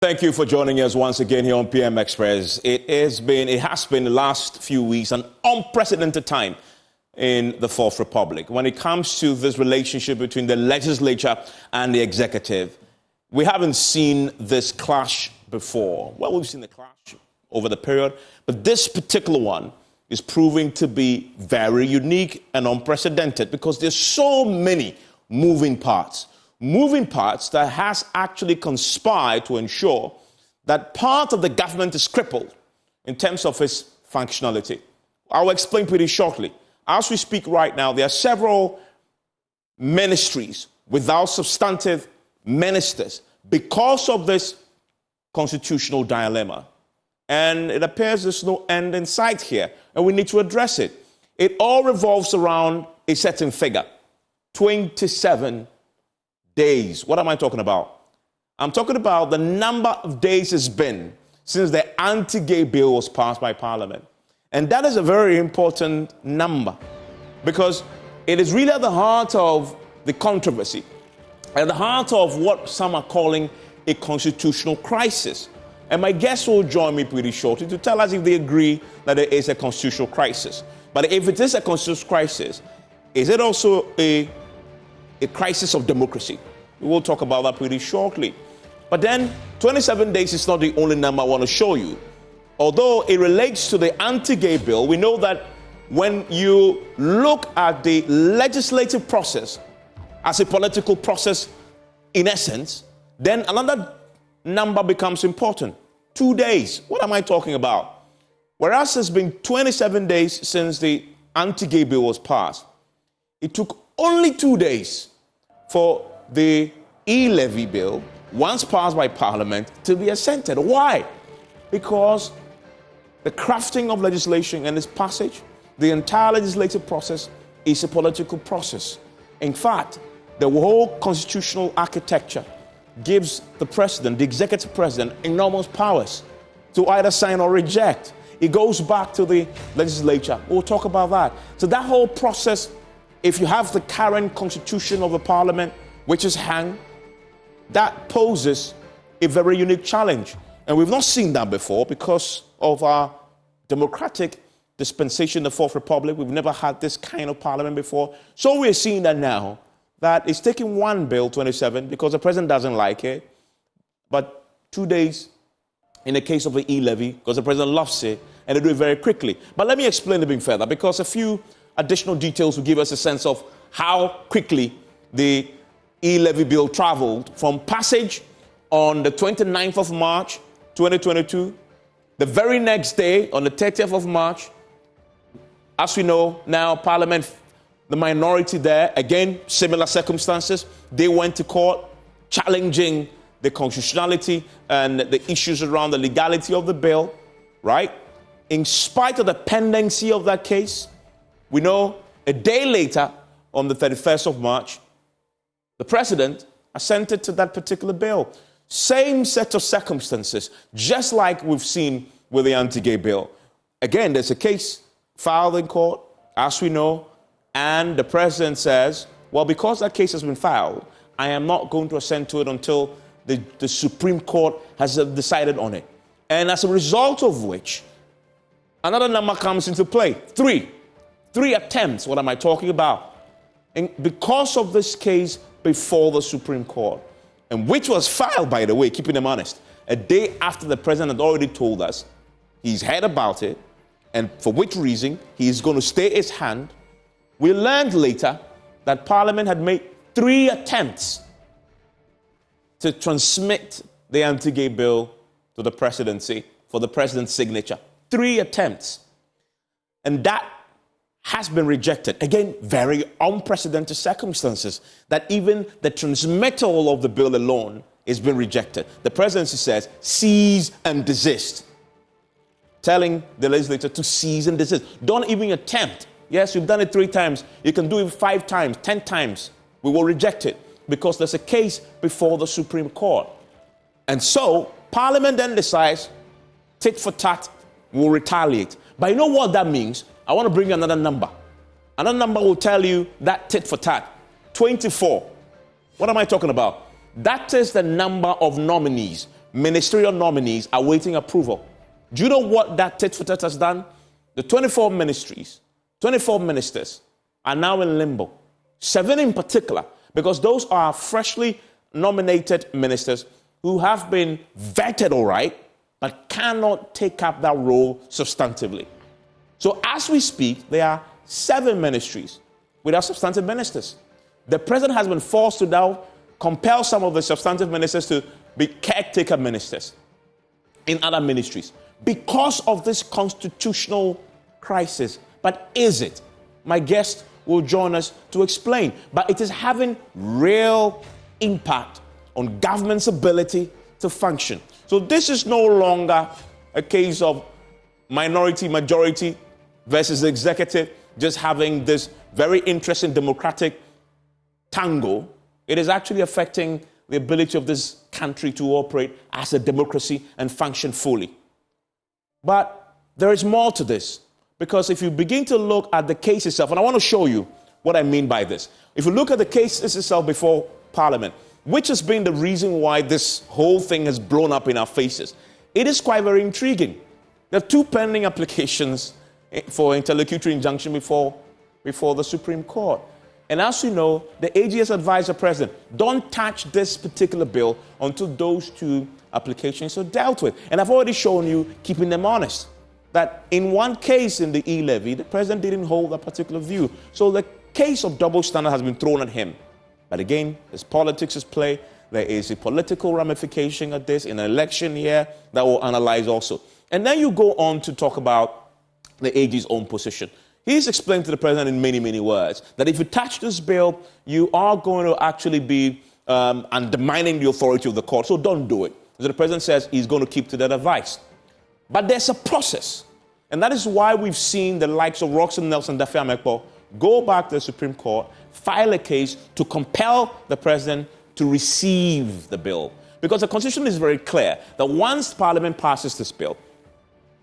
Thank you for joining us once again here on PM Express. It has been the last few weeks an unprecedented time in the Fourth Republic when it comes to this relationship between the legislature and the executive. We haven't seen this clash before. Well, we've seen the clash over the period, but this particular one is proving to be very unique and unprecedented because there's so many moving parts that has actually conspired to ensure that part of the government is crippled in terms of its functionality. I'll explain pretty shortly. As we speak right now, there are several ministries without substantive ministers because of this constitutional dilemma. And it appears there's no end in sight here, and we need to address it. It all revolves around a certain figure, 27 days. What am I talking about? I'm talking about the number of days it's been since the anti-gay bill was passed by Parliament. And that is a very important number because it is really at the heart of the controversy, at the heart of what some are calling a constitutional crisis. And my guests will join me pretty shortly to tell us if they agree that there is a constitutional crisis. But if it is a constitutional crisis, is it also a crisis of democracy? We will talk about that pretty shortly. But then 27 days is not the only number I want to show you. Although it relates to the anti-gay bill, we know that when you look at the legislative process as a political process, in essence, then another number becomes important. 2 days. What am I talking about? Whereas it's been 27 days since the anti-gay bill was passed, it took only 2 days for the e-levy bill, once passed by Parliament, to be assented. Why? Because the crafting of legislation and its passage, the entire legislative process is a political process. In fact, the whole constitutional architecture gives the president, the executive president, enormous powers to either sign or reject. It goes back to the legislature. We'll talk about that. So that whole process, if you have the current constitution of the Parliament, which is hanged, that poses a very unique challenge. And we've not seen that before because of our democratic dispensation, the Fourth Republic. We've never had this kind of parliament before. So we're seeing that now, that it's taking one bill, 27, because the president doesn't like it, but 2 days in the case of the e-levy, because the president loves it, and they do it very quickly. But let me explain a bit further, because a few additional details will give us a sense of how quickly the e-levy bill traveled from passage on the 29th of March, 2022. The very next day, on the 30th of March, as we know now, Parliament, the minority there, again, similar circumstances, they went to court challenging the constitutionality and the issues around the legality of the bill, right? In spite of the pendency of that case, we know a day later, on the 31st of March, the president assented to that particular bill. Same set of circumstances, just like we've seen with the anti-gay bill. Again, there's a case filed in court, as we know, and the president says, well, because that case has been filed, I am not going to assent to it until the Supreme Court has decided on it. And as a result of which, another number comes into play. Three attempts. What am I talking about? And because of this case before the Supreme Court, and which was filed, by the way, keeping them honest, a day after the president had already told us he's heard about it, and for which reason he's going to stay his hand, we learned later that Parliament had made 3 attempts to transmit the anti-gay bill to the presidency for the president's signature. 3 attempts. And that has been rejected. Again, very unprecedented circumstances that even the transmittal of the bill alone has been rejected. The presidency says, cease and desist. Telling the legislature to cease and desist. Don't even attempt. Yes, you've done it 3 times. You can do it 5 times, 10 times. We will reject it because there's a case before the Supreme Court. And so Parliament then decides, tit for tat, we'll retaliate. But you know what that means? I want to bring you another number. Another number will tell you that tit for tat. 24. What am I talking about? That is the number of nominees ministerial nominees awaiting approval. Do you know what that tit for tat has done? The 24 ministries, 24 ministers are now in limbo. 7 in particular, because those are freshly nominated ministers who have been vetted all right, but cannot take up that role substantively. So as we speak, there are 7 ministries without substantive ministers. The president has been forced to now compel some of the substantive ministers to be caretaker ministers in other ministries because of this constitutional crisis. But is it? My guest will join us to explain. But it is having real impact on government's ability to function. So this is no longer a case of minority, majority versus the executive just having this very interesting democratic tango. It is actually affecting the ability of this country to operate as a democracy and function fully. But there is more to this, because if you begin to look at the case itself, and I want to show you what I mean by this. If you look at the case itself before Parliament, which has been the reason why this whole thing has blown up in our faces, it is quite very intriguing. There are 2 pending applications for interlocutory injunction before the Supreme Court. And as you know, the AG has advised the president, don't touch this particular bill until those 2 applications are dealt with. And I've already shown you, keeping them honest, that in one case in the e-levy, the president didn't hold a particular view. So the case of double standard has been thrown at him. But again, there's politics at play. There is a political ramification of this in an election year that we'll analyze also. And then you go on to talk about the AG's own position. He's explained to the president in many, many words that if you touch this bill, you are going to actually be undermining the authority of the court. So don't do it. So the president says he's going to keep to that advice. But there's a process. And that is why we've seen the likes of Roxanne Nelson Dafe-Amekpo go back to the Supreme Court, file a case to compel the president to receive the bill. Because the Constitution is very clear that once Parliament passes this bill,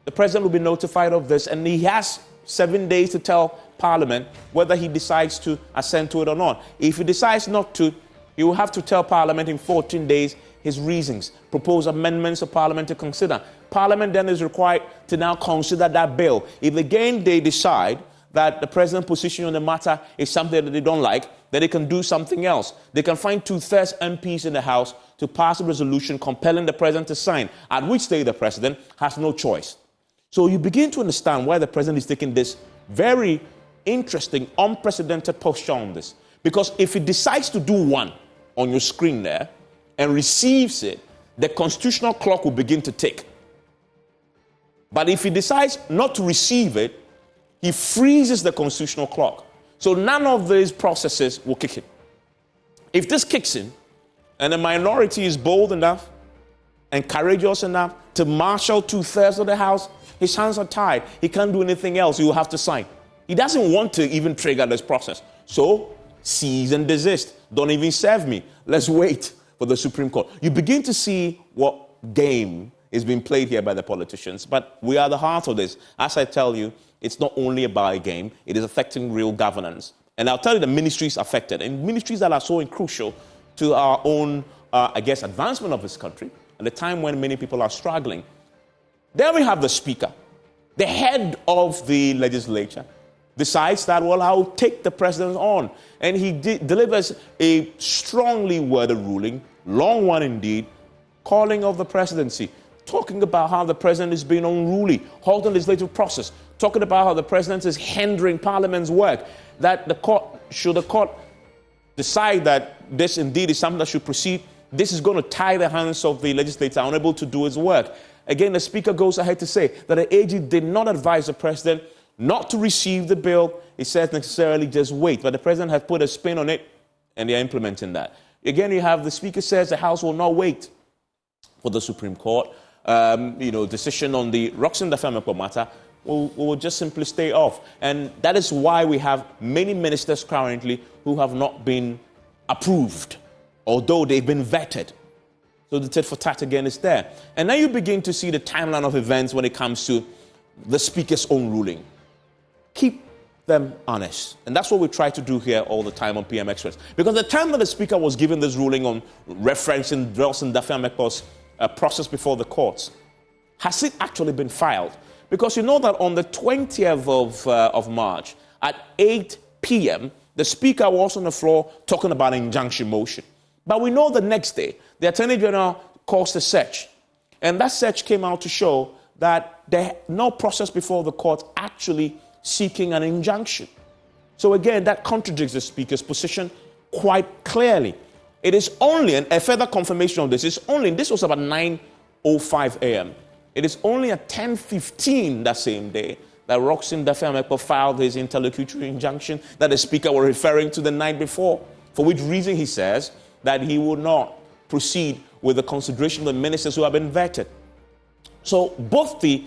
the president will be notified of this, and he has 7 days to tell Parliament whether he decides to assent to it or not. If he decides not to, he will have to tell Parliament in 14 days his reasons, propose amendments for Parliament to consider. Parliament then is required to now consider that bill. If again they decide that the president's position on the matter is something that they don't like, then they can do something else. They can find 2/3 MPs in the House to pass a resolution compelling the president to sign, at which stage the president has no choice. So you begin to understand why the president is taking this very interesting, unprecedented posture on this. Because if he decides to do one on your screen there and receives it, the constitutional clock will begin to tick. But if he decides not to receive it, he freezes the constitutional clock. So none of these processes will kick in. If this kicks in, and the minority is bold enough and courageous enough to marshal 2/3 of the House, his hands are tied. He can't do anything else. He will have to sign. He doesn't want to even trigger this process. So cease and desist. Don't even serve me. Let's wait for the Supreme Court. You begin to see what game is being played here by the politicians. But we are the heart of this. As I tell you, it's not only about a game. It is affecting real governance. And I'll tell you the ministries affected, and ministries that are so crucial to our own, advancement of this country at a time when many people are struggling. Then we have the speaker, the head of the legislature, decides that, well, I'll take the president on. And he delivers a strongly worded ruling, long one indeed, calling of the presidency, talking about how the president is being unruly, halting the legislative process, talking about how the president is hindering Parliament's work, that the court, should the court decide that this indeed is something that should proceed, this is going to tie the hands of the legislator, unable to do his work. Again, the speaker goes ahead to say that the AG did not advise the president not to receive the bill. He says necessarily just wait. But the president has put a spin on it, and they're implementing that. Again, you have the speaker says the House will not wait for the Supreme Court. Decision on the Roxanne Dafe-Amekpo matter will just simply stay off. And that is why we have many ministers currently who have not been approved, although they've been vetted. So the tit for tat again is there. And now you begin to see the timeline of events when it comes to the speaker's own ruling. Keep them honest. And that's what we try to do here all the time on PM Express. Because the time that the speaker was given this ruling on referencing Roxanne Dafe-Amekpo's processed before the courts. Has it actually been filed? Because you know that on the 20th of March at 8 p.m., the Speaker was on the floor talking about an injunction motion. But we know the next day, the Attorney General caused a search. And that search came out to show that there no process before the court actually seeking an injunction. So again, that contradicts the Speaker's position quite clearly. It is only, and a further confirmation of this, this was about 9:05 a.m. It is only at 10:15 that same day that Roxin Dafeamekpo filed his interlocutory injunction that the Speaker was referring to the night before, for which reason he says that he will not proceed with the consideration of the ministers who have been vetted. So both the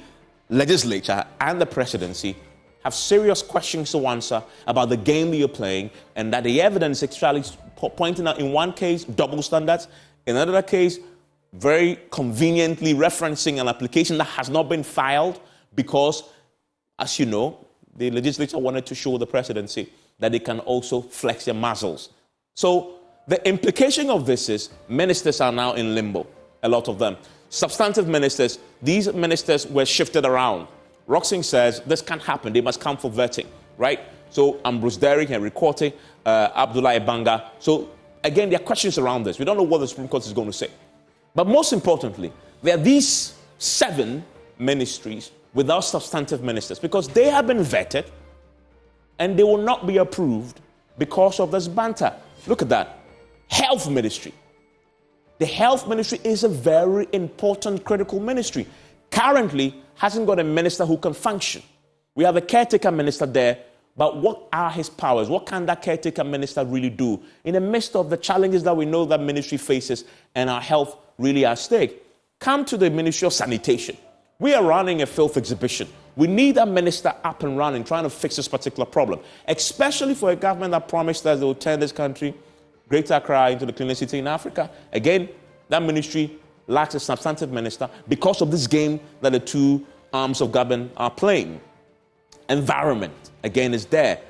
legislature and the presidency have serious questions to answer about the game you're playing, and that the evidence actually pointing out in one case double standards, in another case very conveniently referencing an application that has not been filed because, as you know, the legislature wanted to show the presidency that they can also flex their muscles. So the implication of this is ministers are now in limbo, a lot of them. Substantive ministers, these ministers were shifted around. Roxing says this can't happen, they must come for vetting, right? So Ambrose Derrick, Henry Quartey, Abdullah Ebanga. So again, there are questions around this. We don't know what the Supreme Court is going to say. But most importantly, there are these 7 ministries without substantive ministers because they have been vetted and they will not be approved because of this banter. Look at that. Health ministry. The health ministry is a very important, critical ministry. Currently, hasn't got a minister who can function. We have a caretaker minister there, but what are his powers? What can that caretaker minister really do in the midst of the challenges that we know that ministry faces and our health really at stake? Come to the Ministry of Sanitation. We are running a filth exhibition. We need a minister up and running, trying to fix this particular problem, especially for a government that promised us they will turn this country, Greater Accra, into the cleanest city in Africa. Again, that ministry lacks a substantive minister because of this game that the two arms of government are playing. Environment, again, is there.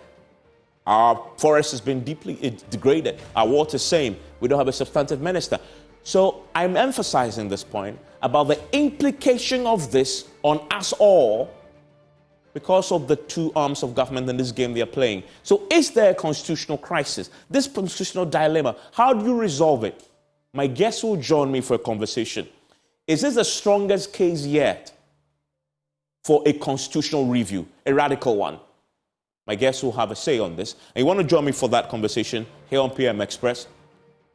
Our forest has been deeply degraded. Our water, same. We don't have a substantive minister. So I'm emphasizing this point about the implication of this on us all because of the two arms of government in this game they are playing. So is there a constitutional crisis? This constitutional dilemma, how do you resolve it? My guest will join me for a conversation. Is this the strongest case yet for a constitutional review, a radical one? My guest will have a say on this. And you want to join me for that conversation here on PM Express?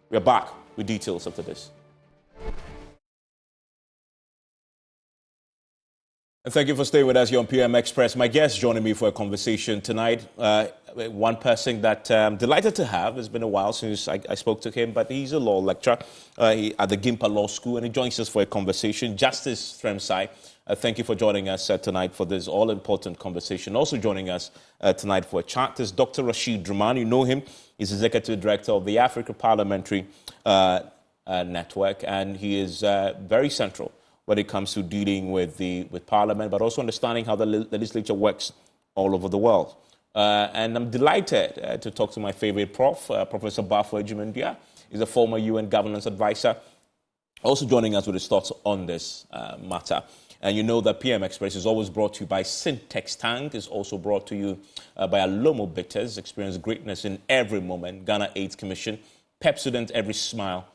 We're back with details after this. And thank you for staying with us here on PM Express. My guest joining me for a conversation tonight, one person that I'm delighted to have. It's been a while since I spoke to him, but he's a law lecturer at the Gimpa Law School, and he joins us for a conversation. Justice Fremsai, thank you for joining us tonight for this all-important conversation. Also joining us tonight for a chat is Dr. Rashid Druman. You know him. He's Executive Director of the Africa Parliamentary Network, and he is very central when it comes to dealing with Parliament, but also understanding how the legislature works all over the world. And I'm delighted to talk to my favorite prof, Professor Bafo Ejimendua. He's a former UN governance advisor, also joining us with his thoughts on this matter. And you know that PM Express is always brought to you by Syntex Tank. It's also brought to you by Alomo Bitters. Experience greatness in every moment. Ghana AIDS Commission. Pepsodent, every smile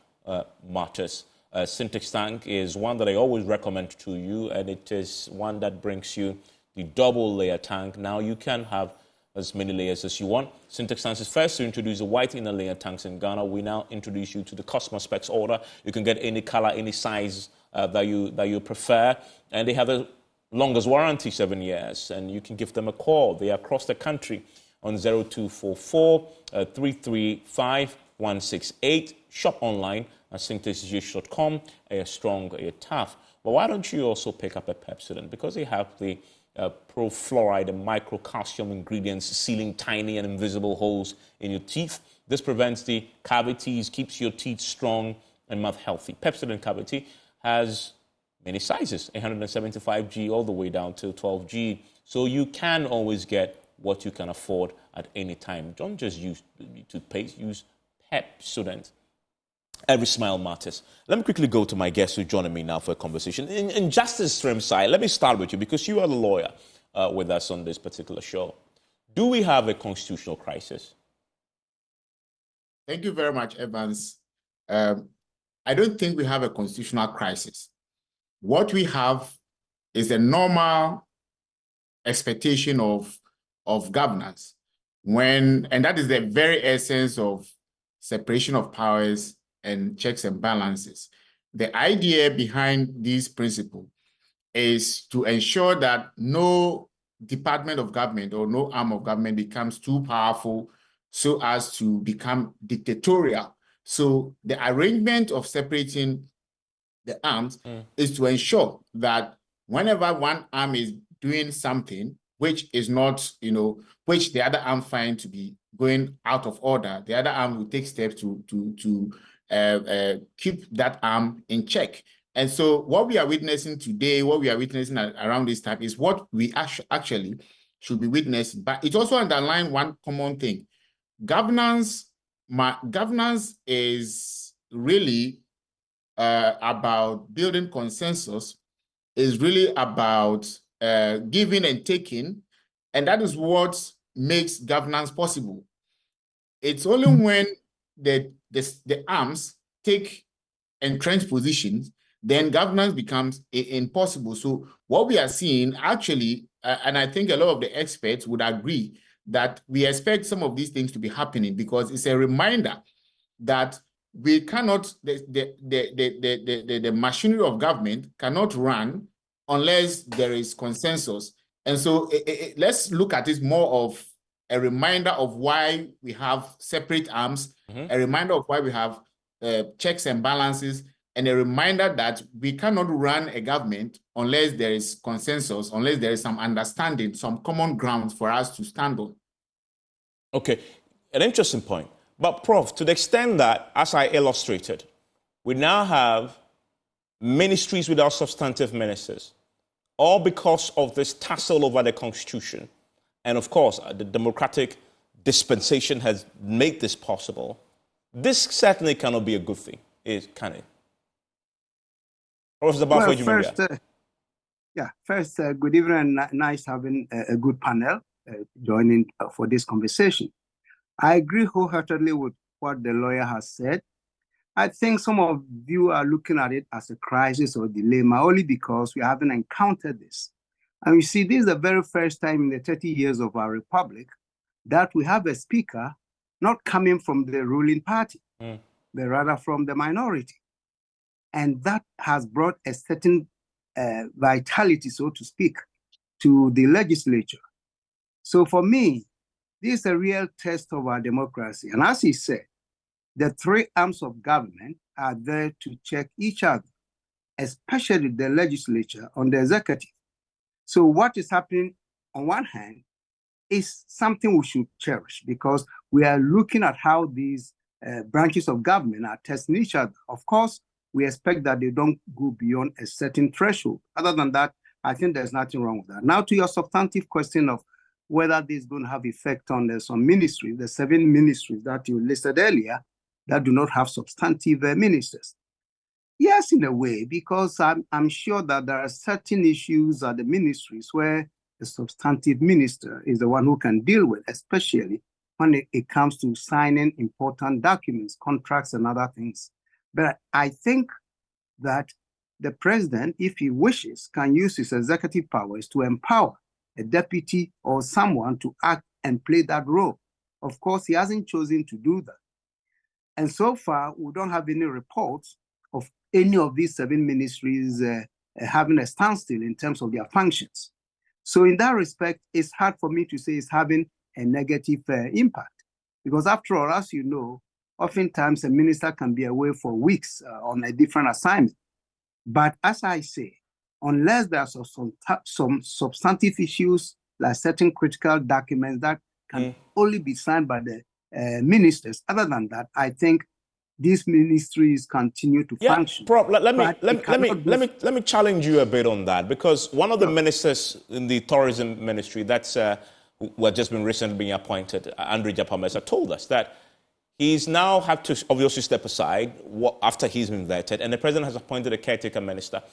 matters. Syntex Tank is one that I always recommend to you, and it is one that brings you the double layer tank. Now you can have as many layers as you want. Syntex Tank is first to introduce the white inner layer tanks in Ghana. We now introduce you to the Cosmos Specs order. You can get any color, any size that you prefer, and they have the longest warranty, 7 years, and you can give them a call. They are across the country on 0244 335 168. Shop online at synthesisgh.com. You're strong, you're tough. But why don't you also pick up a Pepsodent? Because they have the pro-fluoride and microcalcium ingredients sealing tiny and invisible holes in your teeth. This prevents the cavities, keeps your teeth strong and mouth healthy. Pepsodent Cavity has many sizes, 175G all the way down to 12G. So you can always get what you can afford at any time. Don't just use toothpaste, use Pepsodent. Every smile matters. Let me quickly go to my guest who's joining me now for a conversation. In Justice Stream side, let me start with you because you are the lawyer with us on this particular show. Do we have a constitutional crisis? Thank you very much, Evans. I don't think we have a constitutional crisis. What we have is a normal expectation of governance, and that is the very essence of separation of powers and checks and balances. The idea behind this principle is to ensure that no department of government or no arm of government becomes too powerful so as to become dictatorial. So the arrangement of separating the arms is to ensure that whenever one arm is doing something which is not, which the other arm finds to be going out of order, the other arm will take steps to keep that arm in check. And so what we are witnessing today, what we are witnessing around this time is what we actually should be witnessing. But it also underlines one common thing. Governance is really about building consensus, is really about giving and taking, and that is what makes governance possible. It's only when the arms take entrenched positions, then governance becomes impossible. So what we are seeing actually, and I think a lot of the experts would agree, that we expect some of these things to be happening because it's a reminder that we cannot, the machinery of government cannot run unless there is consensus. And so let's look at it more of a reminder of why we have separate arms, a reminder of why we have checks and balances, and a reminder that we cannot run a government unless there is consensus, unless there is some understanding, some common grounds for us to stand on. Okay, an interesting point. But Prof, to the extent that, as I illustrated, we now have ministries without substantive ministers, all because of this tussle over the Constitution. And of course, the democratic dispensation has made this possible. This certainly cannot be a good thing, can it? Professor Bafo, first, good evening and nice having a good panel joining for this conversation. I agree wholeheartedly with what the lawyer has said. I think some of you are looking at it as a crisis or dilemma only because we haven't encountered this. And you see, this is the very first time in the 30 years of our republic that we have a speaker not coming from the ruling party, but rather from the minority. And that has brought a certain vitality, so to speak, to the legislature. So for me, this is a real test of our democracy. And as he said, the three arms of government are there to check each other, especially the legislature on the executive. So what is happening on one hand is something we should cherish because we are looking at how these branches of government are testing each other. Of course, we expect that they don't go beyond a certain threshold. Other than that, I think there's nothing wrong with that. Now to your substantive question of whether this is going to have effect on some ministries, the 7 ministries that you listed earlier that do not have substantive ministers. Yes, in a way, because I'm sure that there are certain issues at the ministries where the substantive minister is the one who can deal with, especially when it comes to signing important documents, contracts, and other things. But I think that the president, if he wishes, can use his executive powers to empower a deputy or someone to act and play that role. Of course, he hasn't chosen to do that. And so far, we don't have any reports of any of these 7 ministries having a standstill in terms of their functions. So in that respect, it's hard for me to say it's having a negative impact. Because after all, as you know, oftentimes a minister can be away for weeks on a different assignment. But as I say, unless there are some substantive issues, like certain critical documents that can only be signed by the ministers, other than that, I think these ministries continue to function. Let me challenge you a bit on that, because one of the ministers in the tourism ministry that's who had just been recently being appointed, Andrew Japamesa, told us that He's now had to obviously step aside after he's been vetted, and the president has appointed a caretaker minister.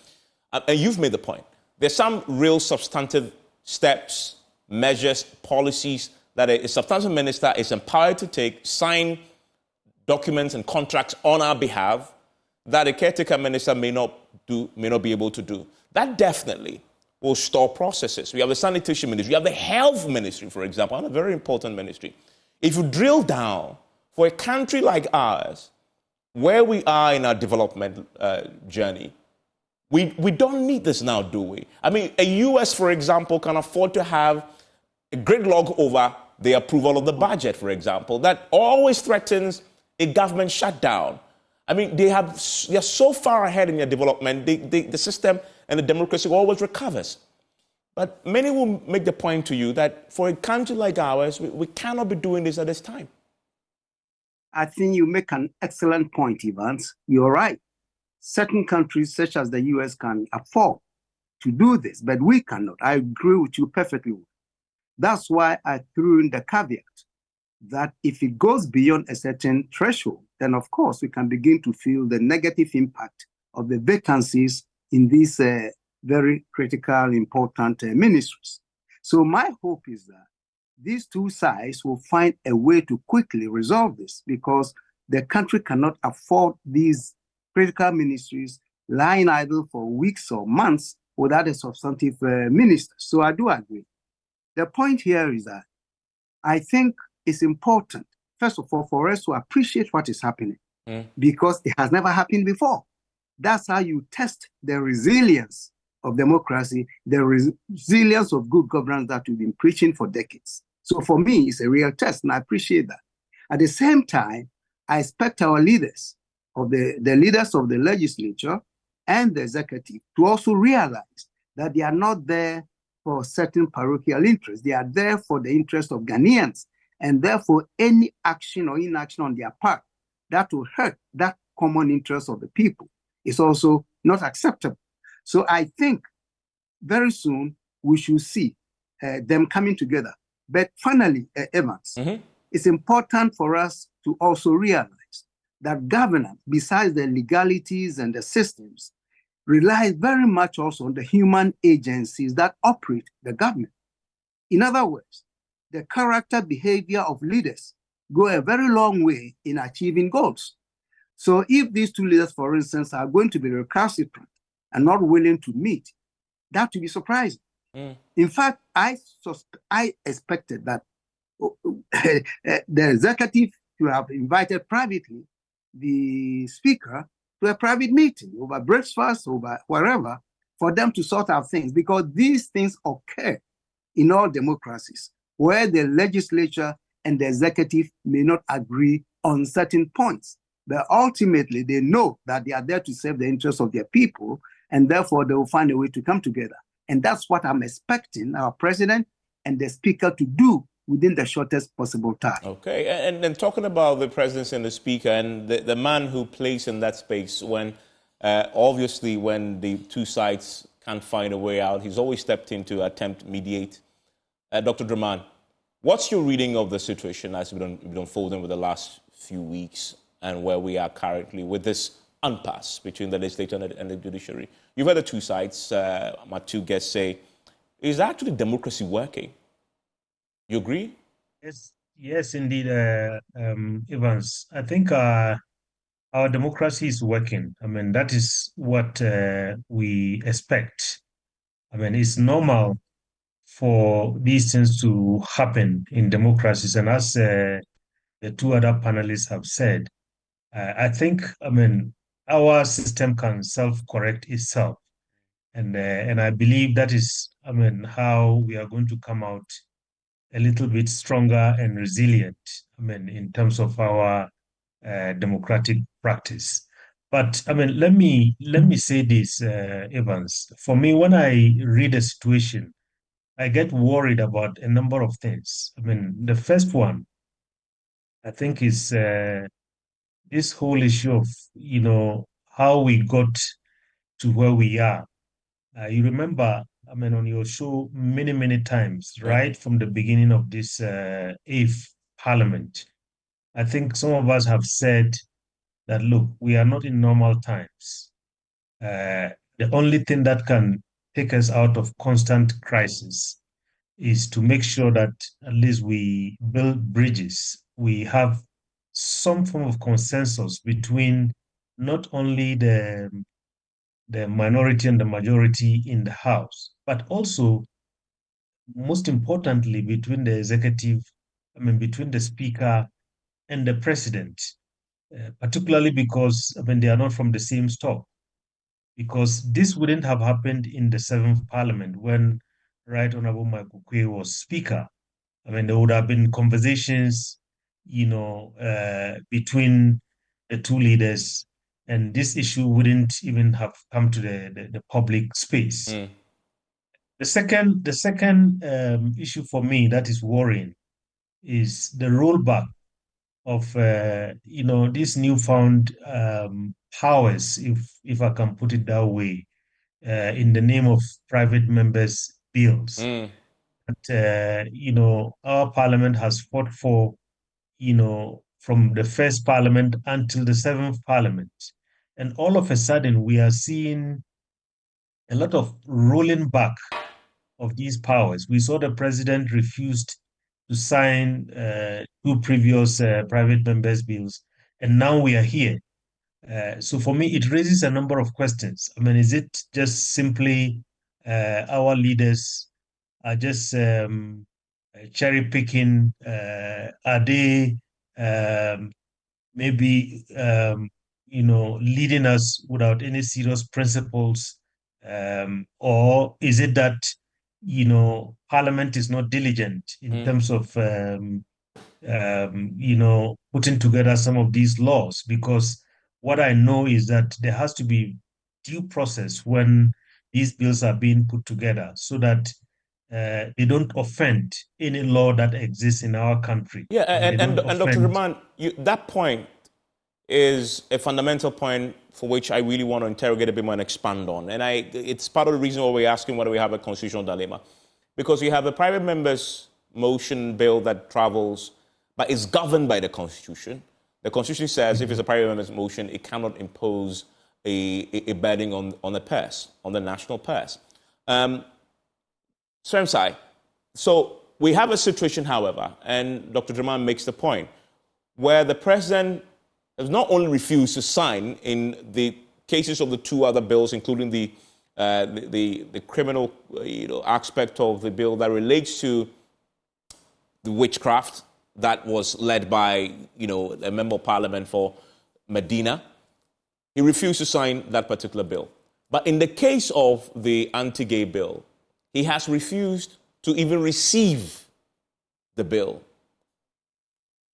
And you've made the point. There's some real substantive steps, measures, policies that a substantive minister is empowered to take, sign documents and contracts on our behalf that a caretaker minister may not be able to do. That definitely will stall processes. We have the sanitation ministry, we have the health ministry, for example, and a very important ministry. If you drill down, for a country like ours, where we are in our development journey, we don't need this now, do we? I mean, a US, for example, can afford to have a gridlock over the approval of the budget, for example, that always threatens a government shutdown. I mean, they're so far ahead in their development, the system and the democracy always recovers. But many will make the point to you that for a country like ours, we cannot be doing this at this time. I think you make an excellent point, Evans. You're right. Certain countries, such as the US, can afford to do this, but we cannot. I agree with you perfectly. That's why I threw in the caveat that if it goes beyond a certain threshold, then of course we can begin to feel the negative impact of the vacancies in these very critical, important ministries. So my hope is that these two sides will find a way to quickly resolve this, because the country cannot afford these critical ministries lying idle for weeks or months without a substantive minister. So I do agree. The point here is that I think it's important, first of all, for us to appreciate what is happening, because it has never happened before. That's how you test the resilience of democracy, the resilience of good governance that we've been preaching for decades. So for me, it's a real test, and I appreciate that. At the same time, I expect our leaders, the leaders of the legislature and the executive, to also realize that they are not there for certain parochial interests. They are there for the interest of Ghanaians, and therefore any action or inaction on their part that will hurt that common interest of the people is also not acceptable. So I think very soon we should see them coming together. But finally, Evans, it's important for us to also realize that governance, besides the legalities and the systems, relies very much also on the human agencies that operate the government. In other words, the character behavior of leaders go a very long way in achieving goals. So if these two leaders, for instance, are going to be recalcitrant and not willing to meet, that would be surprising. In fact, I expected that the executive to have invited privately the speaker to a private meeting over breakfast, over wherever, for them to sort out things, because these things occur in all democracies where the legislature and the executive may not agree on certain points. But ultimately, they know that they are there to serve the interests of their people, and therefore they will find a way to come together. And that's what I'm expecting our president and the speaker to do within the shortest possible time. Okay, and then talking about the presidency and the speaker and the man who plays in that space when, obviously, when the two sides can't find a way out, he's always stepped in to attempt to mediate. Dr. Draman, what's your reading of the situation as we've been unfolding with the last few weeks and where we are currently with this impasse between the legislature and the judiciary? You've heard the two sides. My two guests say, is actually democracy working? You agree? Yes, indeed, Evans. I think our democracy is working. I mean, that is what we expect. I mean, it's normal for these things to happen in democracies. And as the two other panelists have said, I think, I mean, our system can self-correct itself. And I believe that is, I mean, how we are going to come out a little bit stronger and resilient, I mean, in terms of our democratic practice. But I mean, let me say this, Evans. For me, when I read a situation, I get worried about a number of things. I mean, the first one, I think, is this whole issue of, you know, how we got to where we are. You remember, I mean, on your show many times, right from the beginning of this eighth parliament, I think some of us have said that, look, we are not in normal times. The only thing that can take us out of constant crisis is to make sure that at least we build bridges. We have some form of consensus between not only the minority and the majority in the House, but also, most importantly, between the executive, between the Speaker and the President, particularly because, they are not from the same stock. Because this wouldn't have happened in the seventh Parliament when Right Honorable Michael Kwe was Speaker. There would have been conversations, between the two leaders, and this issue wouldn't even have come to the public space. The second issue for me that is worrying is the rollback of these newfound powers, if I can put it that way, in the name of private members' bills. That our parliament has fought for, from the first parliament until the seventh parliament, and all of a sudden we are seeing a lot of rolling back of these powers. We saw the president refused to sign two previous private members' bills, and now we are here. So for me, it raises a number of questions. Is it just simply our leaders are just cherry picking? Are they maybe leading us without any serious principles? Or is it that Parliament is not diligent in terms of putting together some of these laws? Because what I know is that there has to be due process when these bills are being put together, so that they don't offend any law that exists in our country. Yeah, and Dr. Rahman, that point is a fundamental point for which I really want to interrogate a bit more and expand on. And it's part of the reason why we're asking whether we have a constitutional dilemma. Because you have a private member's motion bill that travels, but is governed by the Constitution. The Constitution says if it's a private member's motion, it cannot impose a burden on the purse, on the national purse. So we have a situation, however, and Dr. Draman makes the point, where the president has not only refused to sign in the cases of the two other bills, including the criminal aspect of the bill that relates to the witchcraft that was led by a member of parliament for Medina. He refused to sign that particular bill. But in the case of the anti-gay bill, he has refused to even receive the bill.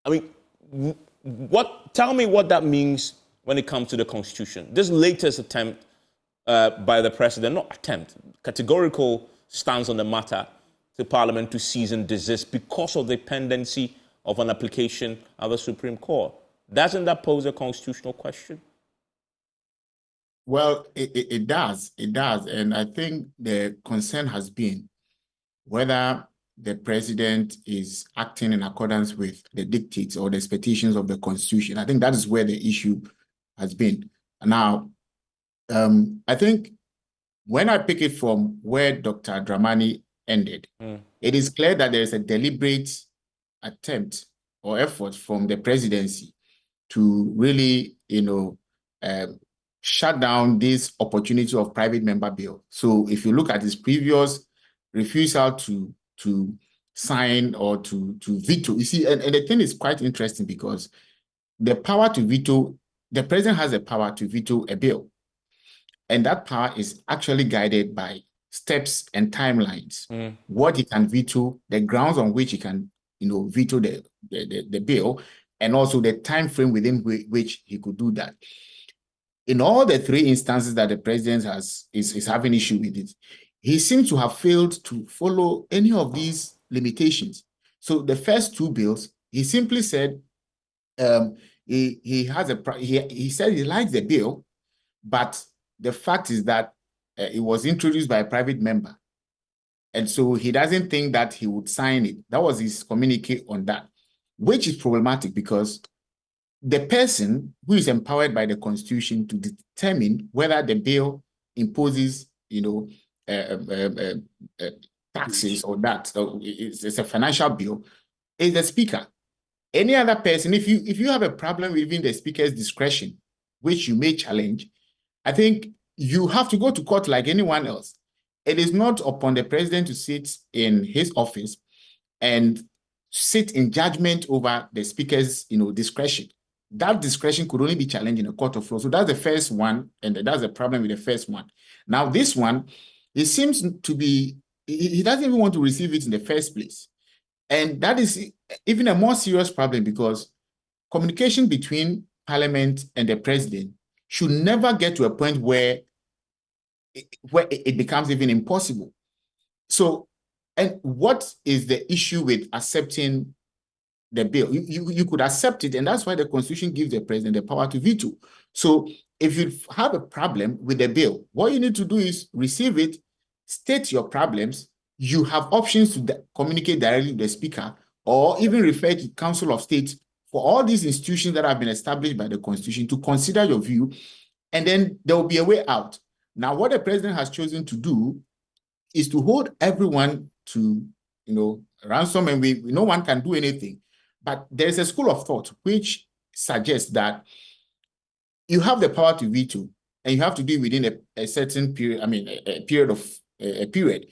Tell me what that means when it comes to the Constitution. This latest attempt by the president, categorical stance on the matter to Parliament to cease and desist because of the pendency of an application of the Supreme Court. Doesn't that pose a constitutional question? Well, it does. It does. And I think the concern has been whether the president is acting in accordance with the dictates or the expectations of the Constitution. I think that is where the issue has been. Now, I think when I pick it from where Dr. Dramani ended, it is clear that there is a deliberate attempt or effort from the presidency to really, shut down this opportunity of private member bill. So if you look at his previous refusal to sign or to veto, you see, and the thing is quite interesting because the power to veto, the president has the power to veto a bill. And that power is actually guided by steps and timelines. What he can veto, the grounds on which he can, veto the bill, and also the time frame within which he could do that. In all the three instances that the president is having issue with it, he seems to have failed to follow any of these limitations. So the first two bills, he simply said he said he likes the bill, but the fact is that it was introduced by a private member. And so he doesn't think that he would sign it. That was his communique on that, which is problematic because the person who is empowered by the Constitution to determine whether the bill imposes, taxes or that, so it's a financial bill, is the Speaker. Any other person, if you have a problem with even the Speaker's discretion, which you may challenge, I think you have to go to court like anyone else. It is not upon the president to sit in his office and sit in judgment over the Speaker's, discretion. That discretion could only be challenged in a court of law. So that's the first one, and that's the problem with the first one. Now, this one, it seems to be, he doesn't even want to receive it in the first place. And that is even a more serious problem, because communication between Parliament and the president should never get to a point where it becomes even impossible. So, and what is the issue with accepting the bill? You could accept it, and that's why the Constitution gives the president the power to veto. So if you have a problem with the bill, what you need to do is receive it, state your problems. You have options to communicate directly with the Speaker, or even refer to Council of State, for all these institutions that have been established by the Constitution to consider your view, and then there will be a way out. Now, what the president has chosen to do is to hold everyone to, ransom, and no one can do anything. But there is a school of thought which suggests that you have the power to veto, and you have to do it within a certain period. A period.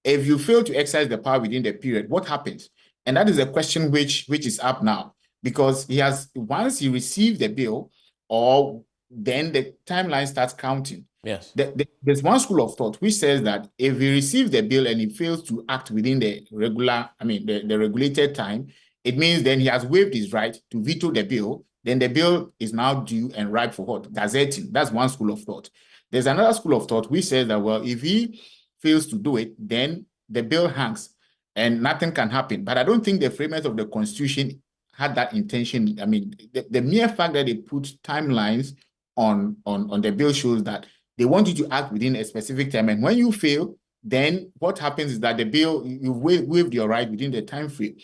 If you fail to exercise the power within the period, what happens? And that is a question which is up now, because once he receives the bill, or then the timeline starts counting. Yes. There's one school of thought which says that if he receives the bill and he fails to act within the regulated time, it means then he has waived his right to veto the bill. Then the bill is now due and ripe for what? Gazetting. That's one school of thought. There's another school of thought which says that, well, if he fails to do it, then the bill hangs and nothing can happen. But I don't think the framers of the Constitution had that intention. I mean, the mere fact that they put timelines on the bill shows that they want you to act within a specific time. And when you fail, then what happens is that the bill, you waived your right within the time frame.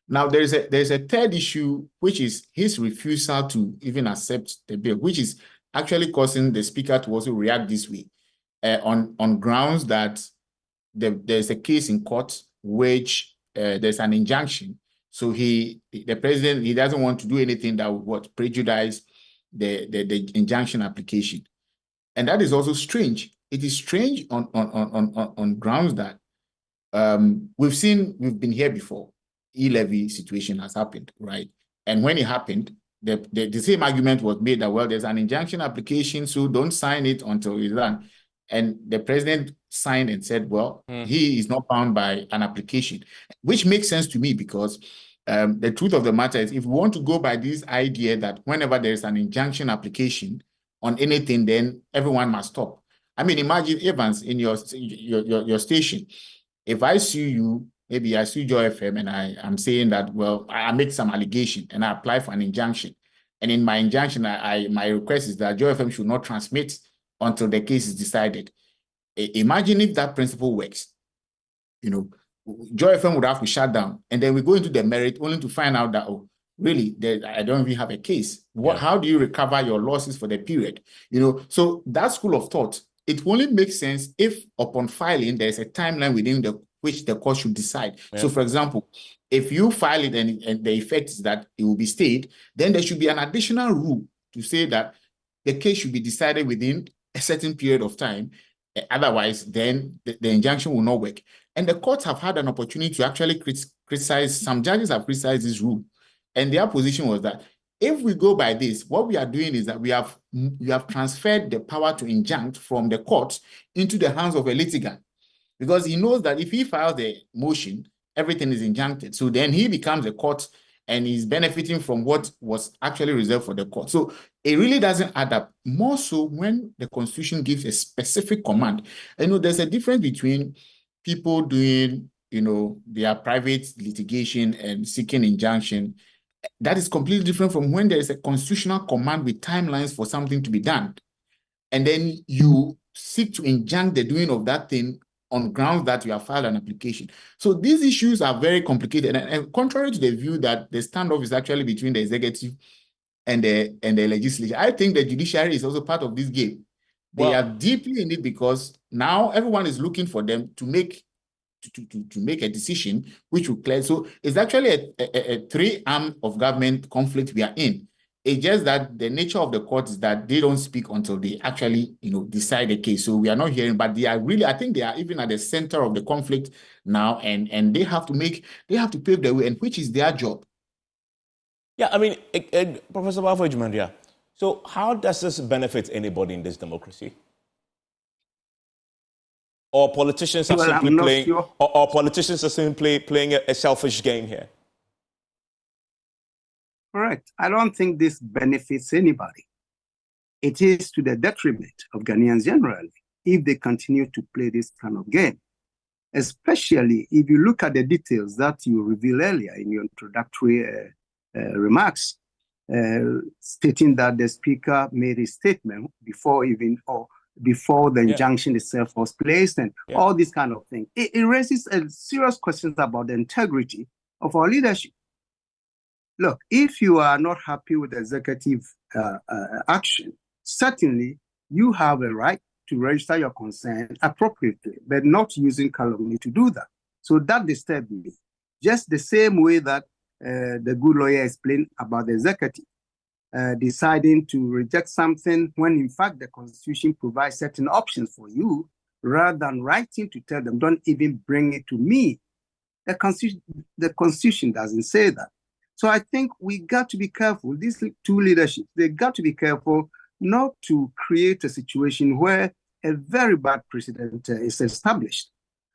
Now, there's a third issue, which is his refusal to even accept the bill, which is actually causing the Speaker to also react this way, on grounds that there's a case in court which there's an injunction. So the president, he doesn't want to do anything that would prejudice the injunction application. And that is also strange. It is strange on grounds that we've been here before. E-levy situation has happened, right? And when it happened, the same argument was made that, well, there's an injunction application, so don't sign it until it's done. And the president signed and said, well, he is not bound by an application, which makes sense to me, because the truth of the matter is, if we want to go by this idea that whenever there is an injunction application on anything, then everyone must stop. I mean, imagine, Evans, in your station, if I sue you, maybe I sue Joy FM, and I'm saying that, well, I make some allegation and I apply for an injunction. And in my injunction, my request is that Joy FM should not transmit until the case is decided. Imagine if that principle works. Joy FM would have to shut down, and then we go into the merit only to find out that, oh, really, I don't even have a case. How do you recover your losses for the period? So that school of thought, it only makes sense if upon filing, there's a timeline within which the court should decide. Yeah. So, for example, if you file it and the effect is that it will be stayed, then there should be an additional rule to say that the case should be decided within a certain period of time. Otherwise, then the injunction will not work. And the courts have had an opportunity to actually criticize. Some judges have criticized this rule. And their position was that if we go by this, what we are doing is that we have transferred the power to injunct from the courts into the hands of a litigant. Because he knows that if he files the motion, everything is injuncted. So then he becomes a court, and he's benefiting from what was actually reserved for the court. So it really doesn't add up. More so when the Constitution gives a specific command. There's a difference between people doing, their private litigation and seeking injunction. That is completely different from when there is a constitutional command with timelines for something to be done. And then you seek to injunct the doing of that thing on grounds that you have filed an application. So these issues are very complicated. And contrary to the view that the standoff is actually between the executive and the legislature. I think the judiciary is also part of this game. They are deeply in it because now everyone is looking for them to make a decision which will clear. So it's actually a three-arm of government conflict we are in. It's just that the nature of the court is that they don't speak until they actually, decide the case. So we are not hearing, but they are really, I think they are even at the center of the conflict now, and they have to pave the way, and which is their job. Yeah, I mean, Professor Bafo Ejimandria, so how does this benefit anybody in this democracy? Or politicians are simply playing, or politicians are simply playing a selfish game here? Correct. I don't think this benefits anybody. It is to the detriment of Ghanaians generally if they continue to play this kind of game, especially if you look at the details that you revealed earlier in your introductory remarks, stating that the speaker made a statement before the injunction itself was placed, and all these kind of things. It raises serious questions about the integrity of our leadership. Look, if you are not happy with executive action, certainly you have a right to register your concern appropriately, but not using calumny to do that. So that disturbed me. Just the same way that the good lawyer explained about the executive deciding to reject something when in fact the Constitution provides certain options for you, rather than writing to tell them, don't even bring it to me. The Constitution doesn't say that. So I think we got to be careful. These two leaderships, they got to be careful not to create a situation where a very bad precedent is established.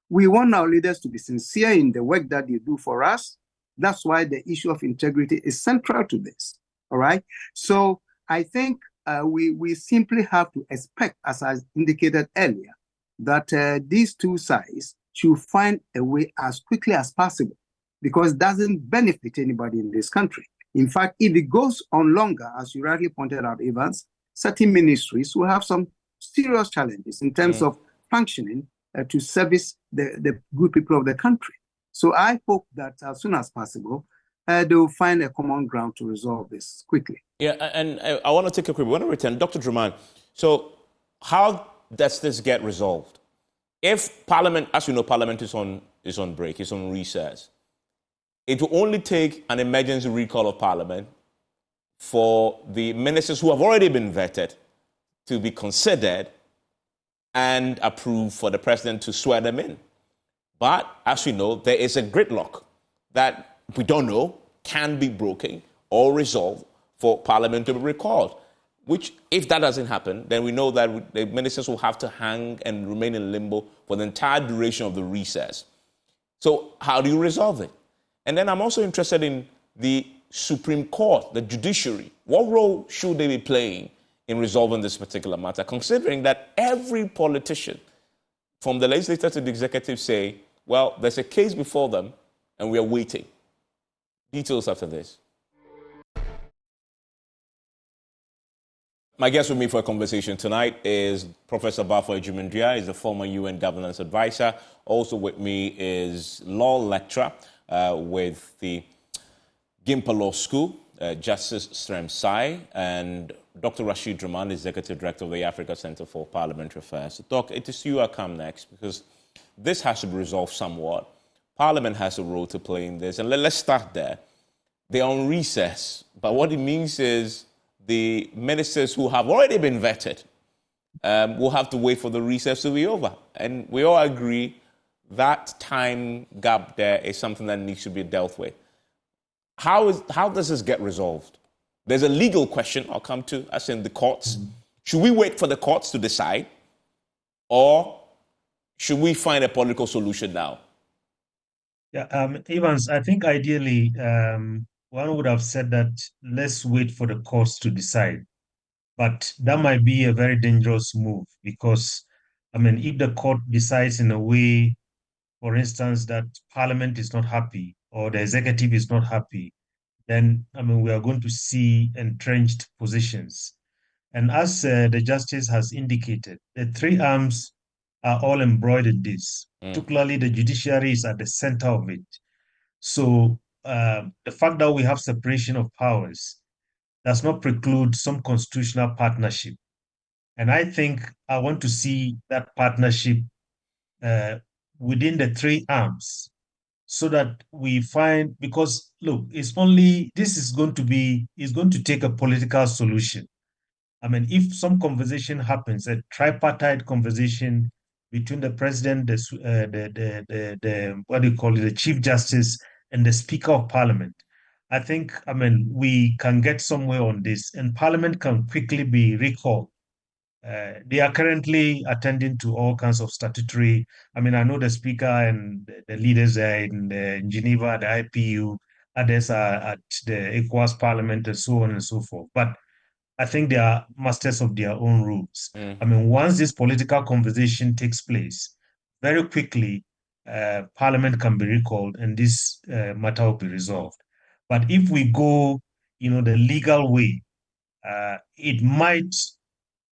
We want our leaders to be sincere in the work that they do for us. That's why the issue of integrity is central to this. All right. So I think we simply have to expect, as I indicated earlier, that these two sides should find a way as quickly as possible, because it doesn't benefit anybody in this country. In fact, if it goes on longer, as you rightly pointed out, Evans, certain ministries will have some serious challenges in terms of functioning to service the good people of the country. So I hope that as soon as possible, they will find a common ground to resolve this quickly. Yeah, and I want to take a quick, we want to return. Dr. Drummond, so how does this get resolved? If Parliament, as you know, Parliament is on break, it's on recess, it will only take an emergency recall of Parliament for the ministers who have already been vetted to be considered and approved for the president to swear them in. But as we know, there is a gridlock that we don't know can be broken or resolved for Parliament to be recalled, which, if that doesn't happen, then we know that the ministers will have to hang and remain in limbo for the entire duration of the recess. So how do you resolve it? And then I'm also interested in the Supreme Court, the judiciary. What role should they be playing in resolving this particular matter, considering that every politician, from the legislature to the executive, say, well, there's a case before them and we are waiting. Details after this. My guest with me for a conversation tonight is Professor Bafo Ejimandria. He's a former UN governance advisor. Also with me is law lecturer with the Gimpa Law School, Justice Srem Sai, and Dr. Rashid Drummond, Executive Director of the Africa Center for Parliamentary Affairs. Doc, it is you I come next, because this has to be resolved somewhat. Parliament has a role to play in this, and let's start there. They're on recess, but what it means is the ministers who have already been vetted will have to wait for the recess to be over. And we all agree that time gap there is something that needs to be dealt with. How does this get resolved? There's a legal question I'll come to, as in the courts. Should we wait for the courts to decide? Or should we find a political solution now? Yeah, Evans, I think ideally one would have said that let's wait for the courts to decide. But that might be a very dangerous move because, if the court decides in a way, for instance, that Parliament is not happy or the executive is not happy, then, we are going to see entrenched positions. And as the justice has indicated, the three arms are all embroidered in this. Particularly the judiciary is at the center of it. So the fact that we have separation of powers does not preclude some constitutional partnership. And I think I want to see that partnership within the three arms, so that we find, because look, this is going to take a political solution. I mean, if some conversation happens, a tripartite conversation between the president, the what do you call it, the chief justice, and the speaker of parliament, I think, I mean, we can get somewhere on this, and parliament can quickly be recalled. They are currently attending to all kinds of statutory. I mean, I know the speaker and the leaders are in Geneva, the IPU, others are at the ECOWAS parliament, and so on and so forth. But I think they are masters of their own rules. I mean, once this political conversation takes place, very quickly, parliament can be recalled and this matter will be resolved. But if we go, the legal way, it might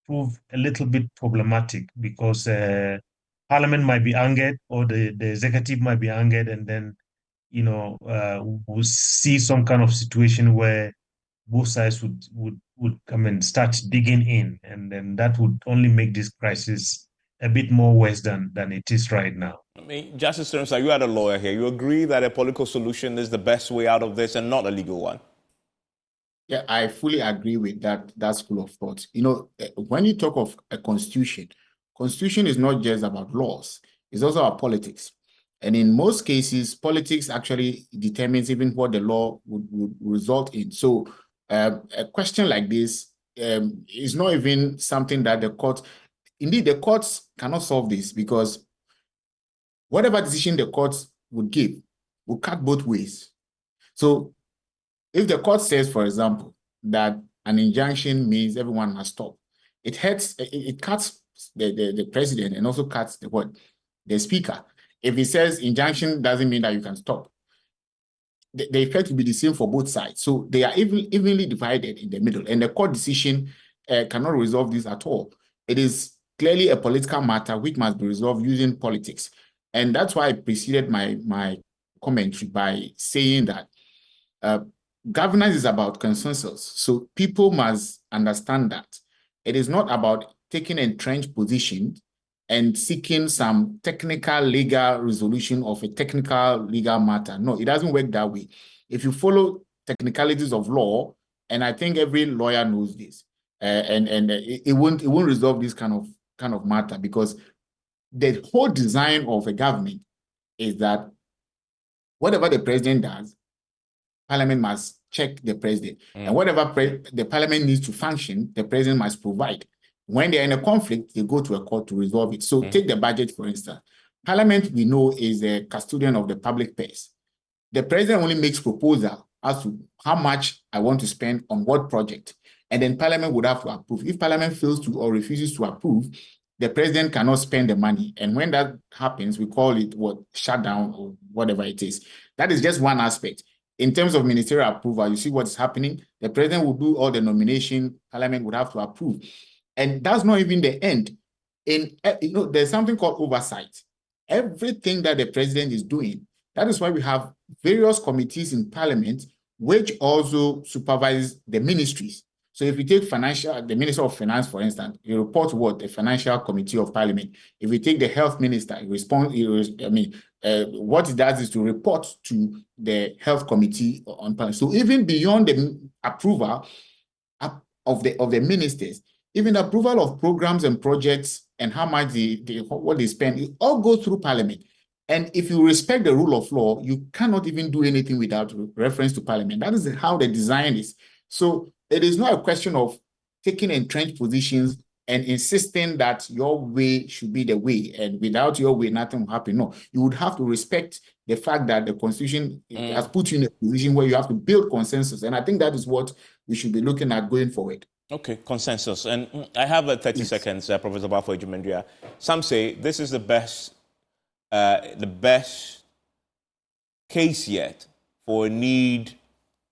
prove a little bit problematic, because Parliament might be angered, or the executive might be angered, and then we'll see some kind of situation where both sides would come and start digging in, and then that would only make this crisis a bit more worse than it is right now. I mean, Justice Terms, you are the lawyer here. You agree that a political solution is the best way out of this and not a legal one? Yeah, I fully agree with that school of thought. When you talk of a constitution is not just about laws, it's also about politics. And in most cases, politics actually determines even what the law would result in. So a question like this is not even something that the courts cannot solve this, because whatever decision the courts would give will cut both ways. So if the court says, for example, that an injunction means everyone must stop, it cuts the president and also cuts the speaker. If it says injunction doesn't mean that you can stop, the effect will be the same for both sides. So they are evenly divided in the middle, and the court decision cannot resolve this at all. It is clearly a political matter which must be resolved using politics. And that's why I preceded my commentary by saying that governance is about consensus. So people must understand that it is not about taking entrenched position and seeking some technical legal resolution of a technical legal matter. No, it doesn't work that way. If you follow technicalities of law, and I think every lawyer knows this, and it won't resolve this kind of matter, because the whole design of a government is that whatever the president does, Parliament must check the president. And whatever the Parliament needs to function, the president must provide. When they're in a conflict, they go to a court to resolve it. So take the budget, for instance. Parliament, we know, is a custodian of the public purse. The president only makes proposal as to how much I want to spend on what project. And then Parliament would have to approve. If Parliament fails to or refuses to approve, the president cannot spend the money. And when that happens, we call it shutdown or whatever it is. That is just one aspect. In terms of ministerial approval, you see what's happening. The president will do all the nomination, Parliament would have to approve. And that's not even the end. There's something called oversight. Everything that the president is doing, that is why we have various committees in Parliament which also supervise the ministries. So if you take the Minister of Finance, for instance, you report to the Financial Committee of Parliament. If you take the Health Minister, what it does is to report to the Health Committee on Parliament. So even beyond the approval of the ministers, even the approval of programs and projects and how much what they spend, it all goes through Parliament. And if you respect the rule of law, you cannot even do anything without reference to Parliament. That is how the design is. So it is not a question of taking entrenched positions and insisting that your way should be the way, and without your way, nothing will happen. No, you would have to respect the fact that the Constitution has put you in a position where you have to build consensus. And I think that is what we should be looking at going forward. Okay, consensus. And I have 30 seconds, Professor Bafo Ejimendria. Some say this is the best case yet for a need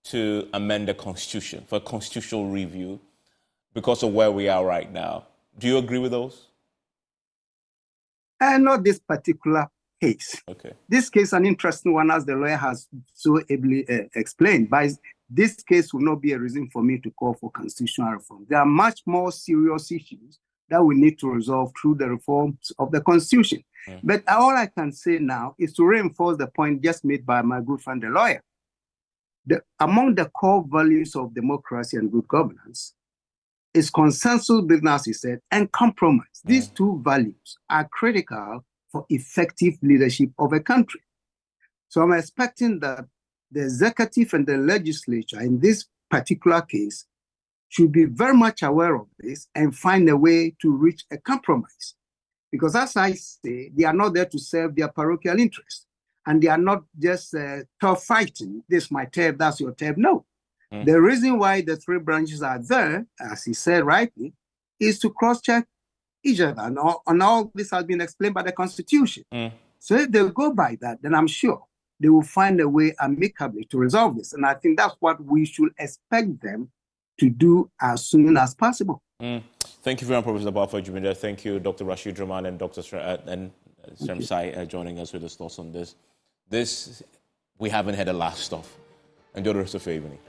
to amend the Constitution, for a constitutional review, because of where we are right now. Do you agree with those? Not this particular case. Okay. This case is an interesting one, as the lawyer has so ably explained. But this case will not be a reason for me to call for constitutional reform. There are much more serious issues that we need to resolve through the reforms of the Constitution. But all I can say now is to reinforce the point just made by my good friend, the lawyer. Among the core values of democracy and good governance is consensus building, as he said, and compromise. These two values are critical for effective leadership of a country. So I'm expecting that the executive and the legislature in this particular case should be very much aware of this and find a way to reach a compromise. Because as I say, they are not there to serve their parochial interests. And they are not just tough fighting, this my tab, that's your tab. No. The reason why the three branches are there, as he said rightly, is to cross-check each other. And all this has been explained by the Constitution. So if they go by that, then I'm sure they will find a way amicably to resolve this. And I think that's what we should expect them to do as soon as possible. Thank you very much, Professor Balfour Jumida. Thank you, Dr. Rashid Rahman and Dr. Srem Sai joining us with his thoughts on this. We haven't had a last of. Enjoy the rest of your evening.